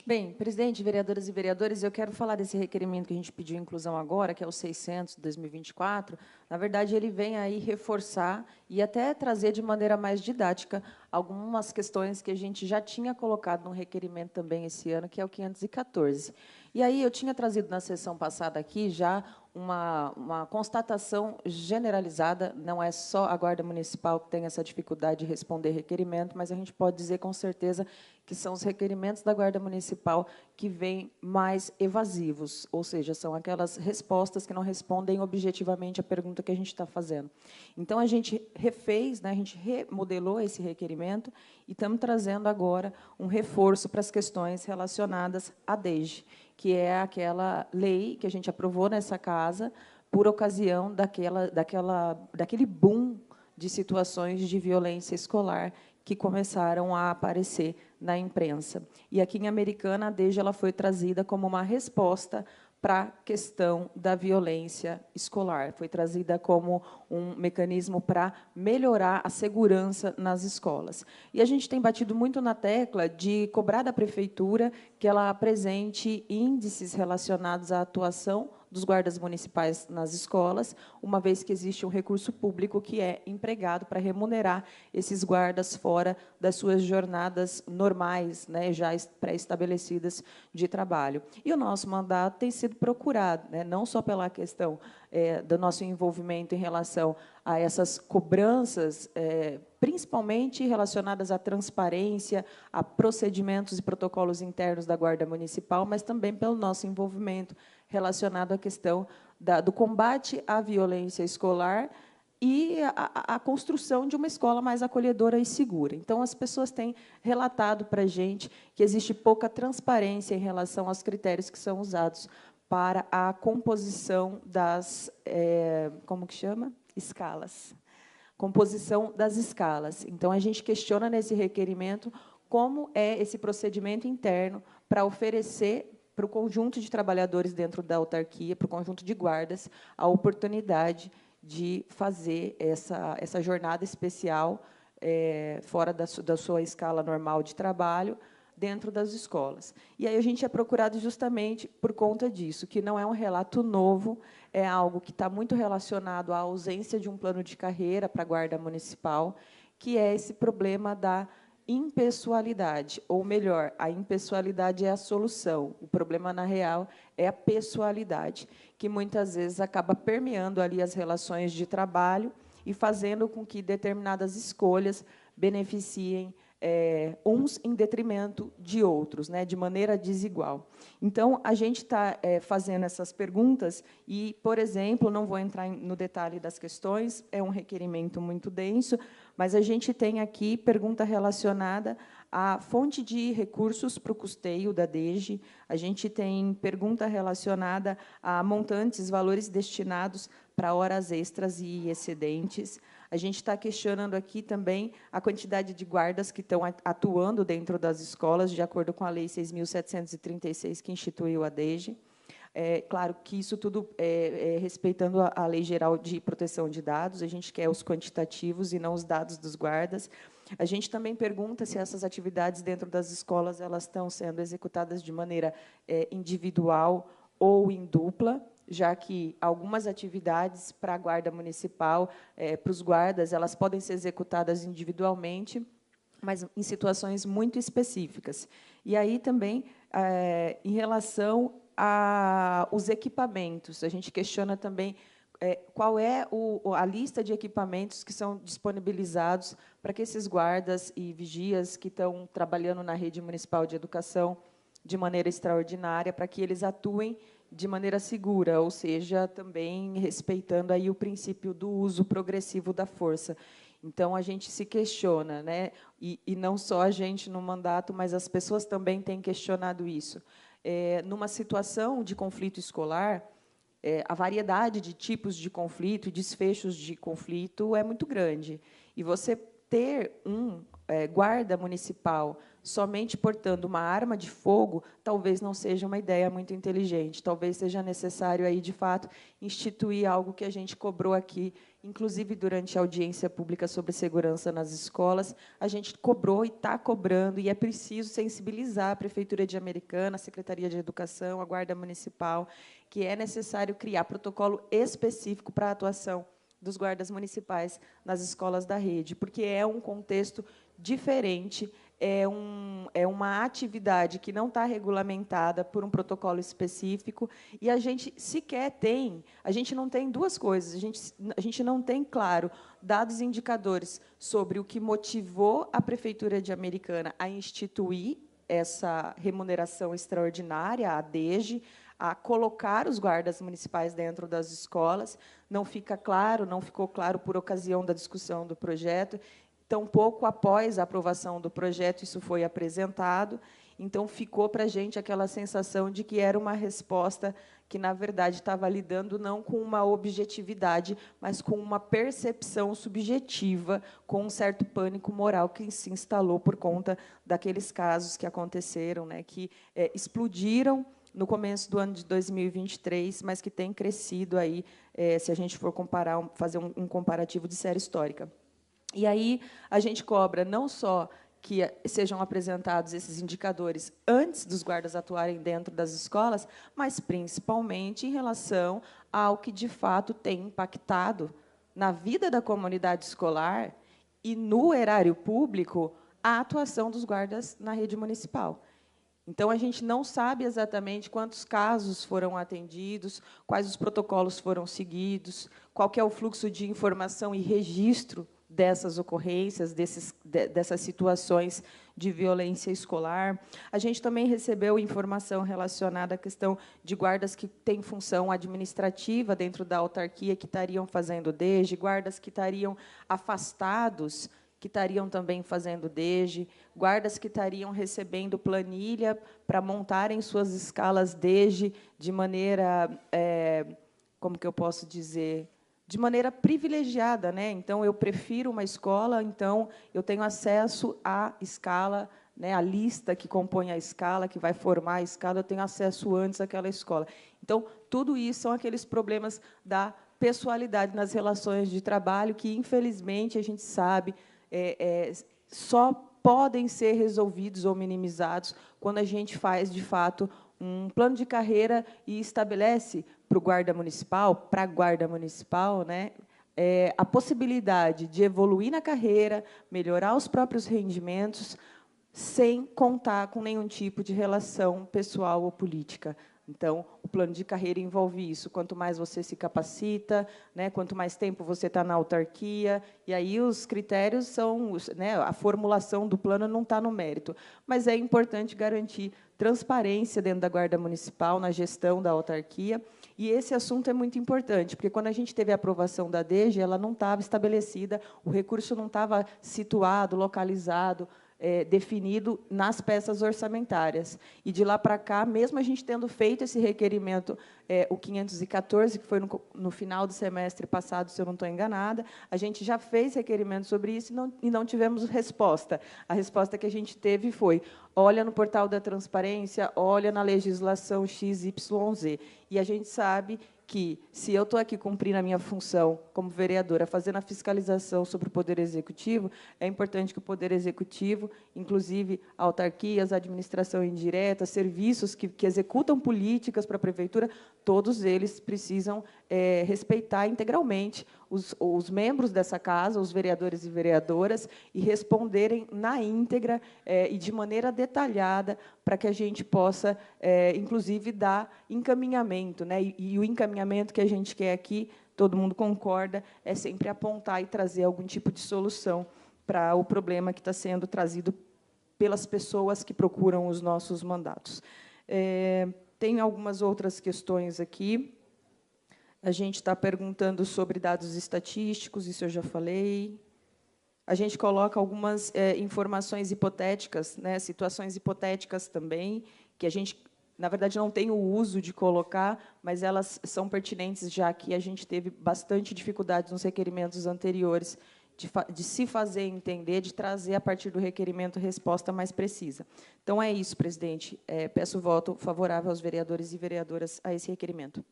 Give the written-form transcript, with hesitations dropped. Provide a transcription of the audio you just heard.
Bem, presidente, vereadoras e vereadores, eu quero falar desse requerimento que a gente pediu inclusão agora, que é o 600 de 2024. Na verdade, ele vem aí reforçar e até trazer de maneira mais didática algumas questões que a gente já tinha colocado no requerimento também esse ano, que é o 514. E aí eu tinha trazido na sessão passada aqui já uma constatação generalizada, não é só a Guarda Municipal que tem essa dificuldade de responder requerimento, mas a gente pode dizer com certeza que são os requerimentos da Guarda Municipal que vêm mais evasivos, ou seja, são aquelas respostas que não respondem objetivamente a pergunta que a gente está fazendo. Então, a gente refez, né, a gente remodelou esse requerimento e estamos trazendo agora um reforço para as questões relacionadas à DEIGE, que é aquela lei que a gente aprovou nessa casa por ocasião daquele boom de situações de violência escolar que começaram a aparecer na imprensa. E aqui em Americana, a DEIGE ela foi trazida como uma resposta para a questão da violência escolar. Foi trazida como um mecanismo para melhorar a segurança nas escolas. E a gente tem batido muito na tecla de cobrar da prefeitura que ela apresente índices relacionados à atuação dos guardas municipais nas escolas, uma vez que existe um recurso público que é empregado para remunerar esses guardas fora das suas jornadas normais, né, já pré-estabelecidas de trabalho. E o nosso mandato tem sido procurado, né, não só pela questão do nosso envolvimento em relação a essas cobranças, principalmente relacionadas à transparência, a procedimentos e protocolos internos da Guarda Municipal, mas também pelo nosso envolvimento relacionado à questão do combate à violência escolar e a construção de uma escola mais acolhedora e segura. Então, as pessoas têm relatado para a gente que existe pouca transparência em relação aos critérios que são usados para a composição das, como que chama? Escalas. Composição das escalas. Então, a gente questiona nesse requerimento como é esse procedimento interno para oferecer para o conjunto de trabalhadores dentro da autarquia, para o conjunto de guardas, a oportunidade de fazer essa jornada especial fora da sua escala normal de trabalho, dentro das escolas. E aí a gente é procurado justamente por conta disso, que não é um relato novo, é algo que está muito relacionado à ausência de um plano de carreira para a Guarda Municipal, que é esse problema da impessoalidade, ou melhor, a impessoalidade é a solução, o problema, na real, é a pessoalidade, que muitas vezes acaba permeando ali as relações de trabalho e fazendo com que determinadas escolhas beneficiem uns em detrimento de outros, né, de maneira desigual. Então, a gente está fazendo essas perguntas e, por exemplo, não vou entrar no detalhe das questões, é um requerimento muito denso, mas a gente tem aqui pergunta relacionada à fonte de recursos para o custeio da DEIGE, a gente tem pergunta relacionada a montantes, valores destinados para horas extras e excedentes. A gente está questionando aqui também a quantidade de guardas que estão atuando dentro das escolas, de acordo com a Lei 6.736, que instituiu a DEIGE. Claro que isso tudo respeitando a Lei Geral de Proteção de Dados, a gente quer os quantitativos e não os dados dos guardas. A gente também pergunta se essas atividades dentro das escolas elas estão sendo executadas de maneira individual ou em dupla, já que algumas atividades para a Guarda Municipal, para os guardas, elas podem ser executadas individualmente, mas em situações muito específicas. E aí também, em relação aos equipamentos, a gente questiona também qual é a lista de equipamentos que são disponibilizados para que esses guardas e vigias que estão trabalhando na rede municipal de educação de maneira extraordinária, para que eles atuem de maneira segura, ou seja, também respeitando aí o princípio do uso progressivo da força. Então, a gente se questiona, né? E não só a gente no mandato, mas as pessoas também têm questionado isso. Numa situação de conflito escolar, a variedade de tipos de conflito e desfechos de conflito é muito grande. E você ter um guarda municipal somente portando uma arma de fogo, talvez não seja uma ideia muito inteligente. Talvez seja necessário, aí, de fato, instituir algo que a gente cobrou aqui, inclusive durante a audiência pública sobre segurança nas escolas. A gente cobrou e está cobrando, e é preciso sensibilizar a Prefeitura de Americana, a Secretaria de Educação, a Guarda Municipal, que é necessário criar protocolo específico para a atuação dos guardas municipais nas escolas da rede, porque é um contexto diferente, é uma atividade que não está regulamentada por um protocolo específico, e a gente sequer tem, a gente não tem duas coisas, a gente não tem, claro, dados e indicadores sobre o que motivou a Prefeitura de Americana a instituir essa remuneração extraordinária, a DEGE, a colocar os guardas municipais dentro das escolas. Não fica claro, não ficou claro por ocasião da discussão do projeto, tampouco após a aprovação do projeto isso foi apresentado. Então, ficou para a gente aquela sensação de que era uma resposta que, na verdade, estava lidando não com uma objetividade, mas com uma percepção subjetiva, com um certo pânico moral que se instalou por conta daqueles casos que aconteceram, né, que explodiram no começo do ano de 2023, mas que tem crescido aí, se a gente for comparar, fazer um comparativo de série histórica. E aí a gente cobra não só que sejam apresentados esses indicadores antes dos guardas atuarem dentro das escolas, mas principalmente em relação ao que de fato tem impactado na vida da comunidade escolar e no erário público a atuação dos guardas na rede municipal. Então, a gente não sabe exatamente quantos casos foram atendidos, quais os protocolos foram seguidos, qual que é o fluxo de informação e registro dessas ocorrências, dessas situações de violência escolar. A gente também recebeu informação relacionada à questão de guardas que têm função administrativa dentro da autarquia, que estariam fazendo DEGE, guardas que estariam afastados, que estariam também fazendo DEGE, guardas que estariam recebendo planilha para montarem suas escalas DEGE de maneira, como que eu posso dizer, de maneira privilegiada, né? Então, eu prefiro uma escola, então eu tenho acesso à escala, né, a lista que compõe a escala, que vai formar a escala, eu tenho acesso antes àquela escola. Então, tudo isso são aqueles problemas da pessoalidade nas relações de trabalho que, infelizmente, a gente sabe, só podem ser resolvidos ou minimizados quando a gente faz, de fato, um plano de carreira e estabelece para o guarda municipal, para a guarda municipal, né, a possibilidade de evoluir na carreira, melhorar os próprios rendimentos, sem contar com nenhum tipo de relação pessoal ou política. Então, o plano de carreira envolve isso. Quanto mais você se capacita, né, quanto mais tempo você está na autarquia, e aí os critérios são, né, a formulação do plano não está no mérito, mas é importante garantir transparência dentro da Guarda Municipal, na gestão da autarquia, e esse assunto é muito importante, porque, quando a gente teve a aprovação da DEGE, ela não estava estabelecida, o recurso não estava situado, localizado, definido nas peças orçamentárias. E, de lá para cá, mesmo a gente tendo feito esse requerimento, o 514, que foi no final do semestre passado, se eu não estou enganada, a gente já fez requerimento sobre isso e não tivemos resposta. A resposta que a gente teve foi: olha no portal da transparência, olha na legislação XYZ. E a gente sabe que, se eu estou aqui cumprindo a minha função como vereadora, fazendo a fiscalização sobre o Poder Executivo, é importante que o Poder Executivo, inclusive autarquias, administração indireta, serviços que executam políticas para a Prefeitura, todos eles precisam respeitar integralmente os membros dessa casa, os vereadores e vereadoras, e responderem na íntegra e de maneira detalhada, para que a gente possa, inclusive, dar encaminhamento, né? E o encaminhamento que a gente quer aqui, todo mundo concorda, é sempre apontar e trazer algum tipo de solução para o problema que está sendo trazido pelas pessoas que procuram os nossos mandatos. Tem algumas outras questões aqui. A gente está perguntando sobre dados estatísticos, isso eu já falei. A gente coloca algumas informações hipotéticas, né, situações hipotéticas também, que a gente, na verdade, não tem o uso de colocar, mas elas são pertinentes, já que a gente teve bastante dificuldade nos requerimentos anteriores de se fazer entender, de trazer, a partir do requerimento, resposta mais precisa. Então, é isso, presidente. Peço voto favorável aos vereadores e vereadoras a esse requerimento.